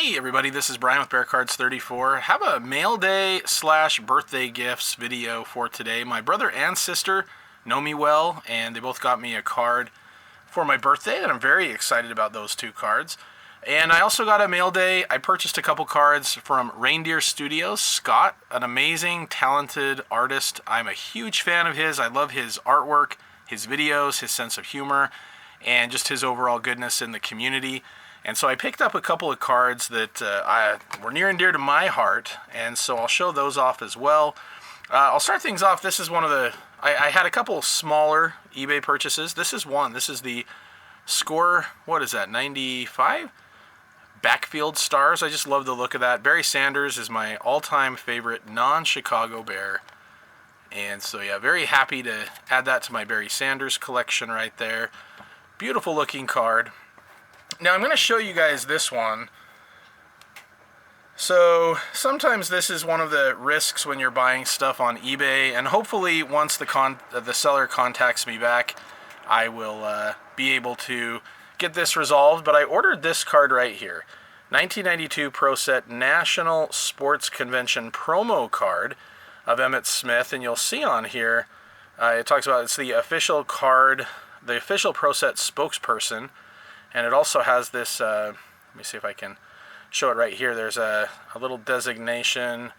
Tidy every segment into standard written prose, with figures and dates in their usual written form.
Hey everybody, this is Brian with BearCards34. Have a mail day / birthday gifts video for today. My brother and sister know me well, and they both got me a card for my birthday, and I'm very excited about those two cards. And I also got a mail day. I purchased a couple cards from Reindeer Studios. Skaght, an amazing, talented artist. I'm a huge fan of his. I love his artwork, his videos, his sense of humor, and just his overall goodness in the community. And so I picked up a couple of cards that were near and dear to my heart, and so I'll show those off as well. I'll start things off. This is one of the... I had a couple smaller eBay purchases. This is one. This is the Score, what is that, 95? Backfield Stars. I just love the look of that. Barry Sanders is my all-time favorite non-Chicago Bear. And so, yeah, very happy to add that to my Barry Sanders collection right there. Beautiful looking card. Now I'm going to show you guys this one. So sometimes this is one of the risks when you're buying stuff on eBay, and hopefully once the seller contacts me back, I will be able to get this resolved. But I ordered this card right here, 1992 Pro Set National Sports Convention promo card of Emmitt Smith, and you'll see on here it talks about it's the official card, the official Pro Set spokesperson. And it also has this, let me see if I can show it right here. There's a little designation.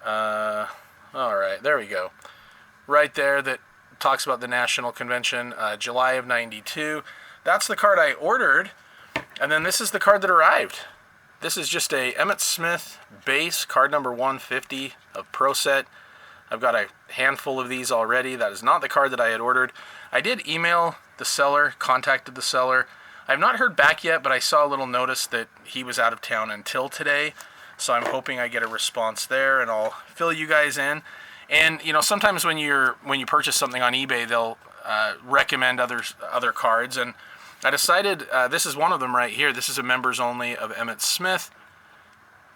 All right, there we go. Right there that talks about the National Convention, July of '92. That's the card I ordered. And then this is the card that arrived. This is just a Emmitt Smith base, card number 150 of Pro Set. I've got a handful of these already. That is not the card that I had ordered. I did email the seller, contacted the seller. I've not heard back yet, but I saw a little notice that he was out of town until today, so I'm hoping I get a response there, and I'll fill you guys in. And you know, sometimes when you purchase something on eBay, they'll recommend other cards, and I decided this is one of them right here. This is a members only of Emmitt Smith,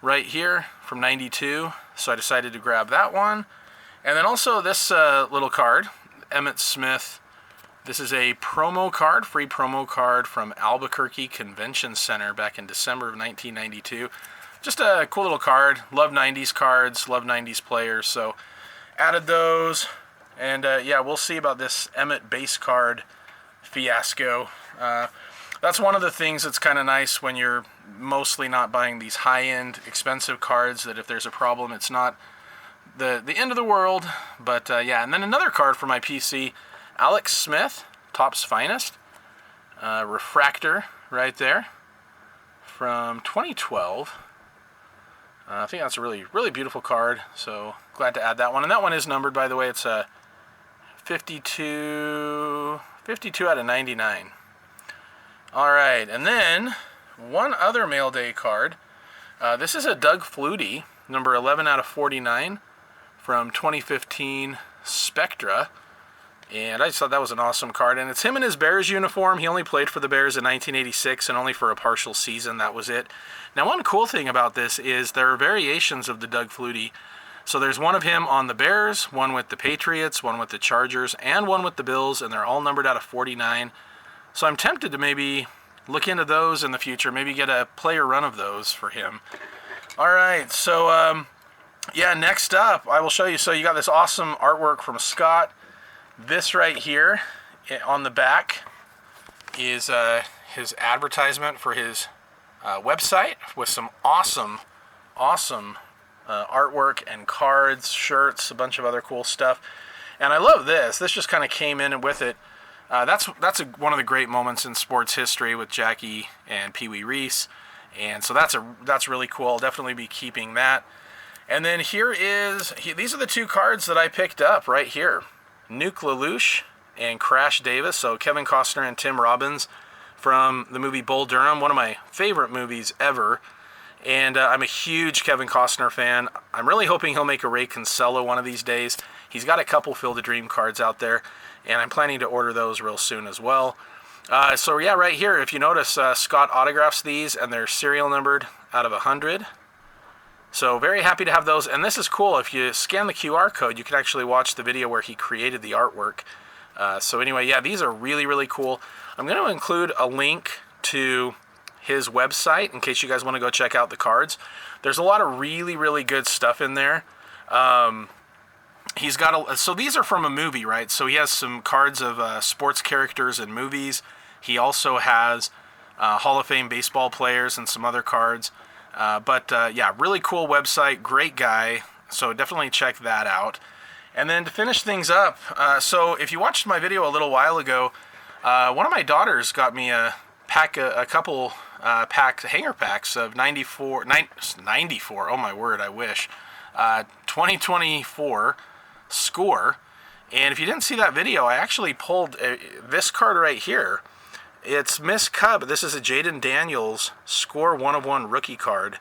right here from '92. So I decided to grab that one, and then also this little card, Emmitt Smith. This is a promo card, free promo card from Albuquerque Convention Center back in December of 1992. Just a cool little card. Love 90s cards, love 90s players, so added those. And yeah, we'll see about this Emmitt base card fiasco. That's one of the things that's kind of nice when you're mostly not buying these high-end, expensive cards, that if there's a problem, it's not the end of the world. But yeah, and then another card for my PC, Alex Smith, Topps Finest, refractor right there from 2012. I think that's a really, really beautiful card, so glad to add that one. And that one is numbered, by the way. It's a 52 out of 99. All right, and then one other mail day card. This is a Doug Flutie, number 11 out of 49 from 2015 Spectra. And I just thought that was an awesome card. And it's him in his Bears uniform. He only played for the Bears in 1986 and only for a partial season. That was it. Now, one cool thing about this is there are variations of the Doug Flutie. So there's one of him on the Bears, one with the Patriots, one with the Chargers, and one with the Bills, and they're all numbered out of 49. So I'm tempted to maybe look into those in the future, maybe get a player run of those for him. All right, so yeah, next up, I will show you. So you got this awesome artwork from Skaght. This right here on the back is his advertisement for his website with some awesome artwork and cards, shirts, a bunch of other cool stuff. And I love this. This just kind of came in with it. That's one of the great moments in sports history with Jackie and Pee Wee Reese. And so that's really cool. I'll definitely be keeping that. And then here these are the two cards that I picked up right here. Nuke LaLoosh and Crash Davis, so Kevin Costner and Tim Robbins from the movie Bull Durham, one of my favorite movies ever. And I'm a huge Kevin Costner fan. I'm really hoping he'll make a Ray Kinsella one of these days. He's got a couple Field of Dream cards out there, and I'm planning to order those real soon as well. So yeah, right here, if you notice, Scott autographs these, and they're serial numbered out of 100. So very happy to have those, and this is cool. If you scan the QR code, you can actually watch the video where he created the artwork. So anyway, yeah, these are really, really cool. I'm going to include a link to his website in case you guys want to go check out the cards. There's a lot of really, really good stuff in there. He's got so these are from a movie, right? So he has some cards of sports characters in movies. He also has Hall of Fame baseball players and some other cards. Yeah, really cool website, great guy. So definitely check that out. And then to finish things up, so if you watched my video a little while ago, one of my daughters got me a couple hanger packs of 94, oh my word, I wish, 2024 score. And if you didn't see that video, I actually pulled this card right here. It's Miss Cub. This is a Jaden Daniels score 1/1 rookie card.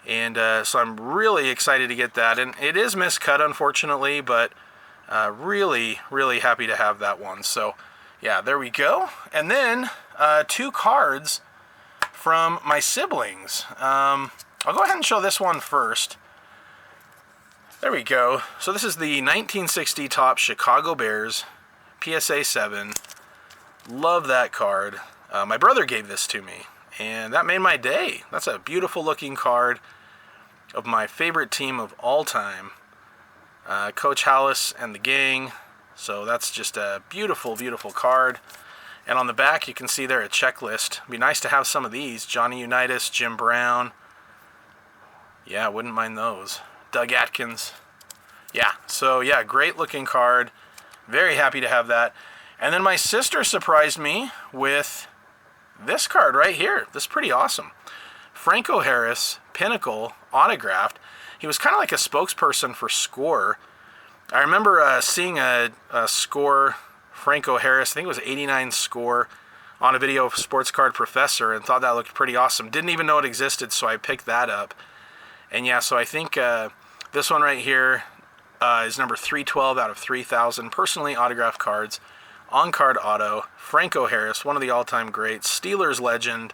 And so I'm really excited to get that. And it is miscut, unfortunately, but really, really happy to have that one. So, yeah, there we go. And then 2 cards from my siblings. I'll go ahead and show this one first. There we go. So this is the 1960 Topps Chicago Bears PSA 7. Love that card. My brother gave this to me, and that made my day. That's a beautiful looking card of my favorite team of all time, Coach Hallis and the gang. So that's just a beautiful, beautiful card. And on the back, you can see there a checklist. It'd be nice to have some of these. Johnny Unitas, Jim Brown. Yeah, wouldn't mind those. Doug Atkins. Yeah, so yeah, great looking card. Very happy to have that. And then my sister surprised me with this card right here. This is pretty awesome. Franco Harris, Pinnacle, autographed. He was kind of like a spokesperson for Score. I remember seeing a Score Franco Harris, I think it was 89 Score, on a video of Sports Card Professor, and thought that looked pretty awesome. Didn't even know it existed, so I picked that up. And yeah, so I think this one right here is number 312 out of 3,000 personally autographed cards. On-card auto, Franco Harris, one of the all-time greats, Steelers legend.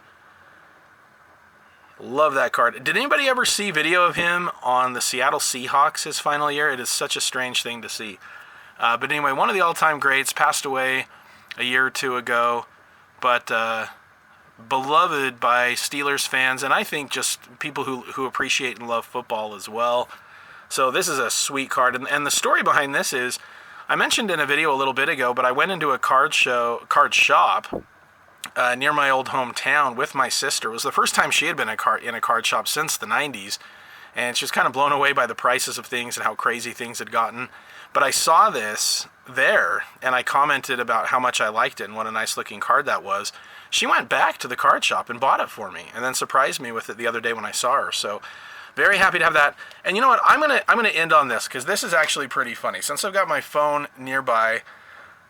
Love that card. Did anybody ever see video of him on the Seattle Seahawks his final year? It is such a strange thing to see. But anyway, one of the all-time greats, passed away a year or two ago, but beloved by Steelers fans, and I think just people who appreciate and love football as well. So this is a sweet card. And the story behind this is, I mentioned in a video a little bit ago, but I went into a card shop near my old hometown with my sister. It was the first time she had been in a card shop since the 90's, and she was kind of blown away by the prices of things and how crazy things had gotten. But I saw this there, and I commented about how much I liked it and what a nice looking card that was. She went back to the card shop and bought it for me, and then surprised me with it the other day when I saw her. So very happy to have that. And you know what? I'm gonna end on this, because this is actually pretty funny. Since I've got my phone nearby,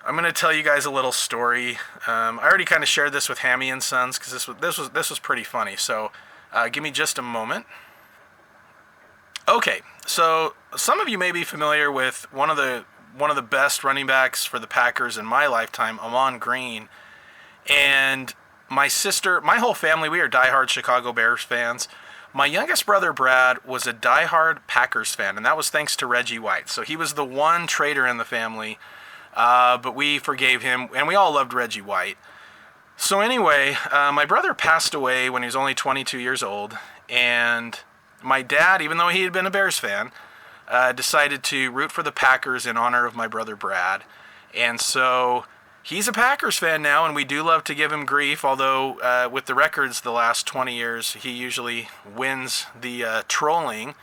I'm gonna tell you guys a little story. I already kind of shared this with Hammy and Sons, because this was pretty funny. So give me just a moment. Okay, so some of you may be familiar with one of the best running backs for the Packers in my lifetime, Amon Green. And my sister, my whole family, we are diehard Chicago Bears fans. My youngest brother, Brad, was a diehard Packers fan, and that was thanks to Reggie White. So he was the one traitor in the family, but we forgave him, and we all loved Reggie White. So anyway, my brother passed away when he was only 22 years old, and my dad, even though he had been a Bears fan, decided to root for the Packers in honor of my brother, Brad. And so he's a Packers fan now, and we do love to give him grief, although with the records the last 20 years, he usually wins the trolling.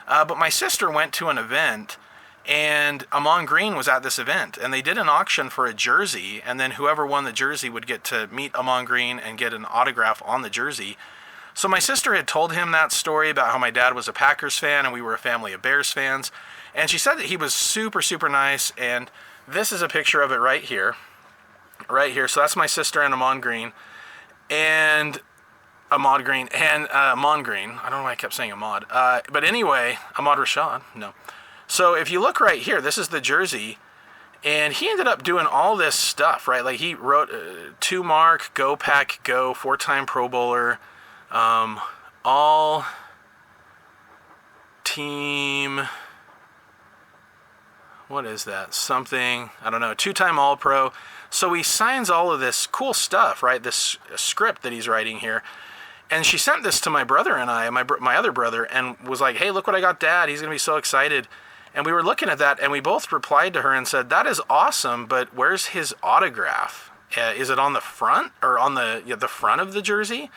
But my sister went to an event, and Amon Green was at this event, and they did an auction for a jersey, and then whoever won the jersey would get to meet Amon Green and get an autograph on the jersey. So my sister had told him that story about how my dad was a Packers fan and we were a family of Bears fans, and she said that he was super, super nice, and this is a picture of it right here. Right here. So that's my sister and Amon Green. And Ahmad Green. And Amon Green. I don't know why I kept saying Ahmad. But anyway, Ahmad Rashad. No. So if you look right here, this is the jersey. And he ended up doing all this stuff, right? Like he wrote 2-mark, Go Pack Go, 4-time Pro Bowler, all team what is that? Something, I don't know, 2-time All-Pro. So he signs all of this cool stuff, right? This script that he's writing here. And she sent this to my brother and I, my other brother, and was like, hey, look what I got Dad. He's going to be so excited. And we were looking at that, and we both replied to her and said, that is awesome, but where's his autograph? Is it on the front or on the front of the jersey?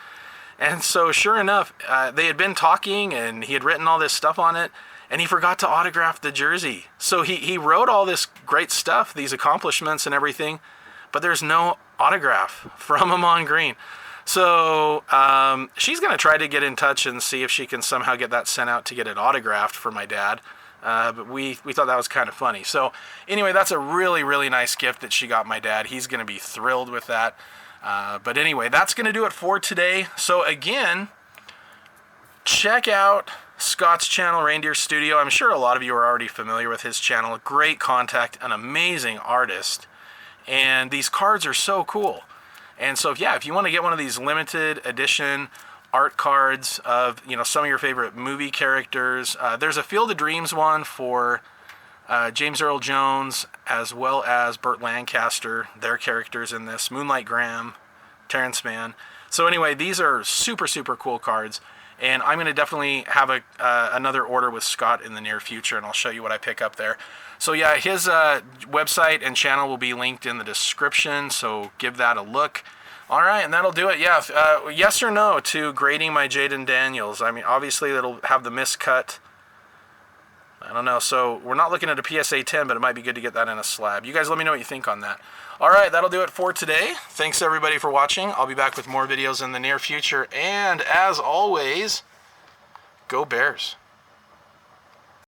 And so sure enough, they had been talking, and he had written all this stuff on it, and he forgot to autograph the jersey. So he wrote all this great stuff, these accomplishments and everything, but there's no autograph from him on green. So she's going to try to get in touch and see if she can somehow get that sent out to get it autographed for my dad. But we thought that was kind of funny. So anyway, that's a really, really nice gift that she got my dad. He's going to be thrilled with that. But anyway, that's going to do it for today. So again, check out Scott's channel, Reindeer Studio. I'm sure a lot of you are already familiar with his channel. Great contact, an amazing artist. And these cards are so cool. And so, yeah, if you want to get one of these limited edition art cards of, you know, some of your favorite movie characters, there's a Field of Dreams one for James Earl Jones, as well as Burt Lancaster, their characters in this, Moonlight Graham, Terrence Mann. So anyway, these are super, super cool cards. And I'm going to definitely have another order with Scott in the near future, and I'll show you what I pick up there. So yeah, his website and channel will be linked in the description, so give that a look. All right, and that'll do it. Yeah, yes or no to grading my Jaden Daniels? I mean, obviously it'll have the miscut. I don't know, so we're not looking at a PSA 10, but it might be good to get that in a slab. You guys let me know what you think on that. All right, that'll do it for today. Thanks everybody for watching. I'll be back with more videos in the near future. And as always, go Bears.